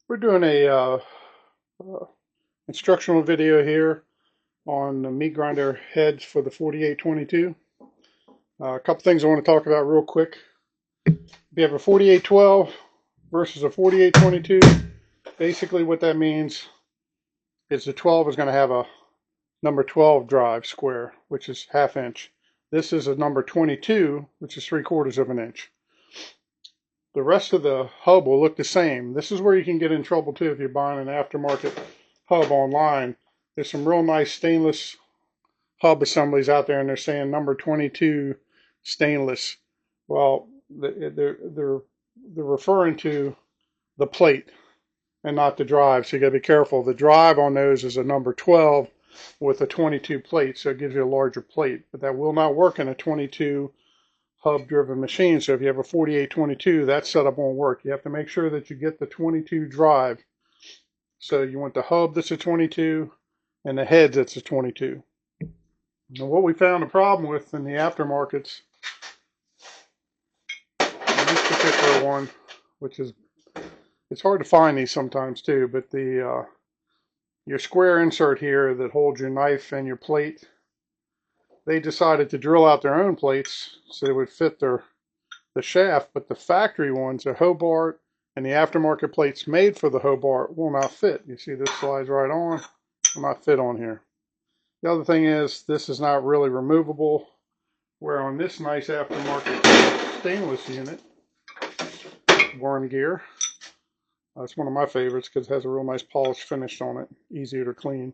We're doing a uh, instructional video here on the meat grinder heads for the 4822. A couple things I want to talk about real quick. If you have a 4812 versus a 4822, basically what that means is the 12 is going to have a number 12 drive square, which is ½ inch. This is a number 22, which is 3/4 of an inch. The rest of the hub will look the same. This is where you can get in trouble too if you're buying an aftermarket hub online. There's some real nice stainless hub assemblies out there, and they're saying number 22 stainless. Well, they're referring to the plate and not the drive, so you got to be careful. The drive on those is a number 12 with a 22 plate, so it gives you a larger plate, but that will not work in a 22 hub driven machine. So if you have a 4822, that setup won't work. You have to make sure that you get the 22 drive. So you want the hub that's a 22 and the heads that's a 22. And what we found a problem with in the aftermarkets, in this particular one, which is, it's hard to find these sometimes too, but the your square insert here that holds your knife and your plate, they decided to drill out their own plates so they would fit the shaft, but the factory ones, the Hobart and the aftermarket plates made for the Hobart will not fit. You see this slides right on, will not fit on here. The other thing is this is not really removable, where on this nice aftermarket stainless unit, worm gear, it's one of my favorites because it has a real nice polished finish on it, easier to clean.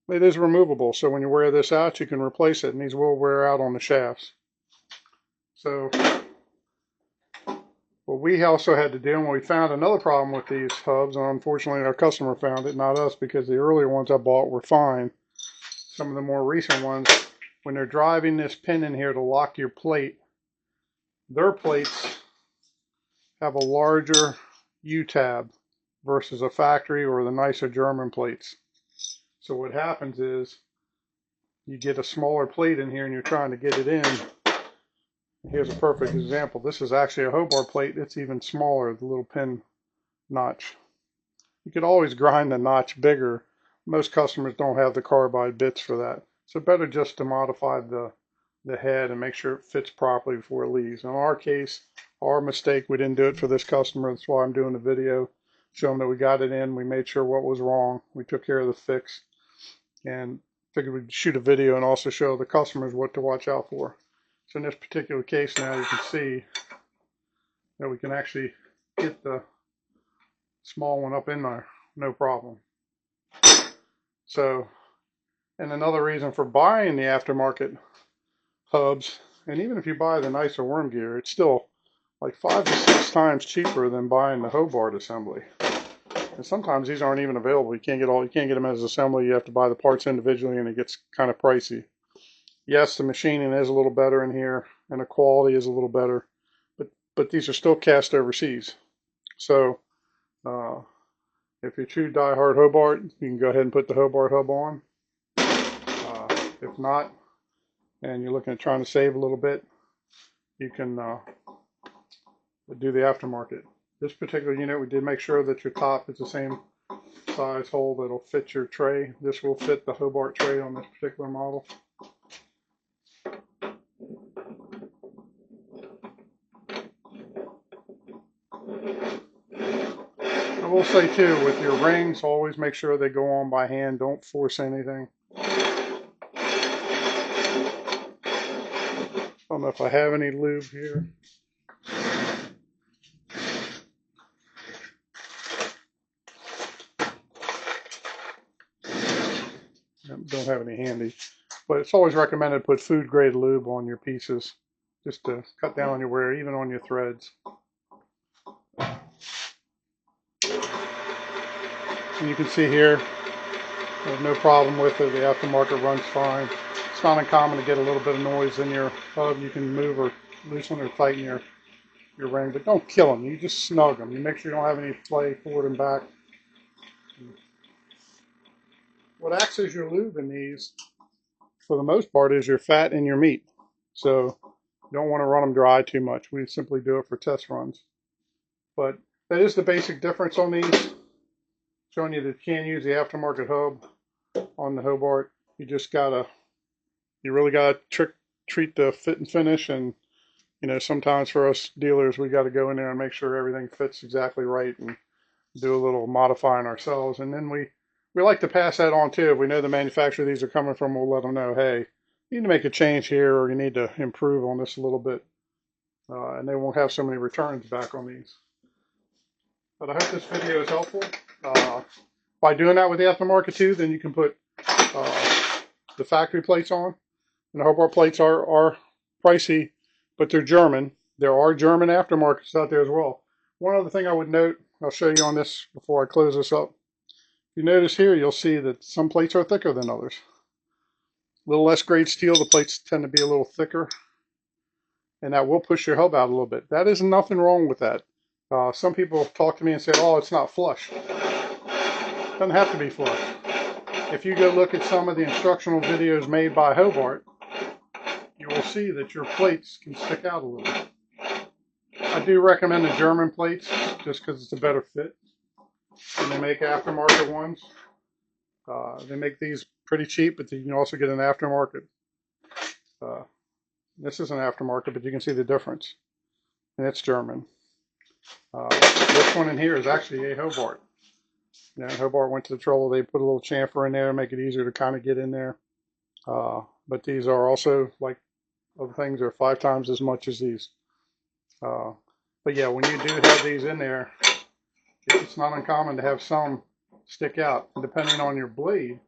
It is removable, so when you wear this out, you can replace it, and these will wear out on the shafts. So what we also had to do, and we found another problem with these hubs, and unfortunately our customer found it, not us, because the earlier ones I bought were fine. Some of the more recent ones, when they're driving this pin in here to lock your plate, their plates have a larger U-tab versus a factory or the nicer German plates. So what happens is you get a smaller plate in here and you're trying to get it in. Here's a perfect example. This is actually a Hobart plate. It's even smaller, the little pin notch. You could always grind the notch bigger. Most customers don't have the carbide bits for that. So better just to modify the head and make sure it fits properly before it leaves. In our case, our mistake, we didn't do it for this customer. That's why I'm doing the video. Show them that we got it in. We made sure what was wrong. We took care of the fix and figured we'd shoot a video and also show the customers what to watch out for. So in this particular case now you can see that we can actually get the small one up in there, no problem. So, and another reason for buying the aftermarket hubs, and even if you buy the nicer worm gear, it's still like 5 to 6 times cheaper than buying the Hobart assembly. And sometimes these aren't even available. You can't get them as assembly. You have to buy the parts individually, and it gets kind of pricey. Yes, the machining is a little better in here, and the quality is a little better, but these are still cast overseas. So if you're true diehard Hobart, you can go ahead and put the Hobart hub on. If not, and you're looking at trying to save a little bit, you can do the aftermarket. This particular unit, we did make sure that your top is the same size hole that'll fit your tray. This will fit the Hobart tray on this particular model. I will say too, with your rings, always make sure they go on by hand. Don't force anything. I don't know if I have any lube here. Don't have any handy, but it's always recommended to put food grade lube on your pieces just to cut down on your wear, even on your threads. And you can see here, there's no problem with it. The aftermarket runs fine. It's not uncommon to get a little bit of noise in your hub. You can move or loosen or tighten your ring, but don't kill them. You just snug them. You make sure you don't have any play forward and back. What acts as your lube in these, for the most part, is your fat and your meat. So you don't want to run them dry too much. We simply do it for test runs. But that is the basic difference on these. showing you that you can't use the aftermarket hub on the Hobart. You really gotta treat the fit and finish, and sometimes for us dealers, we got to go in there and make sure everything fits exactly right and do a little modifying ourselves. And then we like to pass that on too. If we know the manufacturer these are coming from, we'll let them know, hey, you need to make a change here, or you need to improve on this a little bit. And they won't have so many returns back on these. But I hope this video is helpful. By doing that with the aftermarket too, then you can put the factory plates on. And the Hobart plates are pricey, but they're German. There are German aftermarkets out there as well. One other thing I would note, I'll show you on this before I close this up. If you notice here, you'll see that some plates are thicker than others. A little less grade steel, the plates tend to be a little thicker, and that will push your hub out a little bit. That is nothing wrong with that. Some people talk to me and say, oh, it's not flush. It doesn't have to be flush. If you go look at some of the instructional videos made by Hobart, you will see that your plates can stick out a little bit. I do recommend the German plates just because it's a better fit. And they make aftermarket ones. They make these pretty cheap, but you can also get an aftermarket. This is an aftermarket, but you can see the difference. And it's German. This one in here is actually a Hobart. Hobart went to the trouble. They put a little chamfer in there to make it easier to kind of get in there. But these are also, like other things, are 5 times as much as these. But yeah, when you do have these in there, it's not uncommon to have some stick out. And depending on your blade,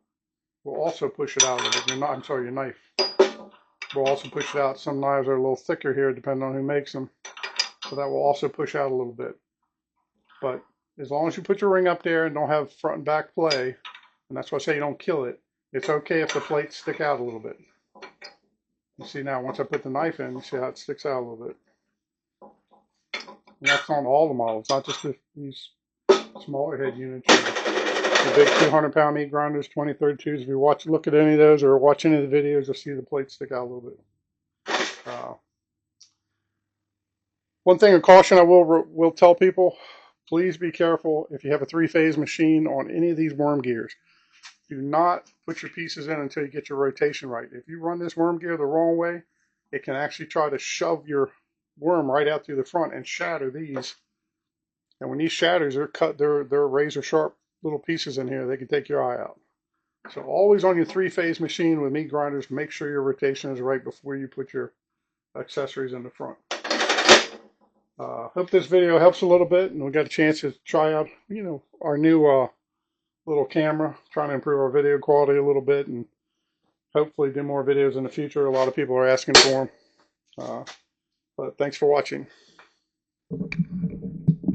will also push it out a little bit. Your knife will also push it out. Some knives are a little thicker here, depending on who makes them. So that will also push out a little bit. But as long as you put your ring up there and don't have front and back play, and that's why I say you don't kill it, it's okay if the plates stick out a little bit. You see now, once I put the knife in, you see how it sticks out a little bit. And that's on all the models, not just these smaller head units. The big 200-pound meat grinders, 2032s. If you look at any of those or watch any of the videos, you'll see the plates stick out a little bit. One thing of caution I will tell people, please be careful if you have a 3-phase machine on any of these worm gears. Do not put your pieces in until you get your rotation right. If you run this worm gear the wrong way, it can actually try to shove your worm right out through the front and shatter these. And when these shatters, they're razor sharp little pieces in here. They can take your eye out. So always on your 3-phase machine with meat grinders, make sure your rotation is right before you put your accessories in the front. Hope this video helps a little bit, and we got a chance to try out, our new little camera, trying to improve our video quality a little bit, and hopefully do more videos in the future. A lot of people are asking for them. But thanks for watching.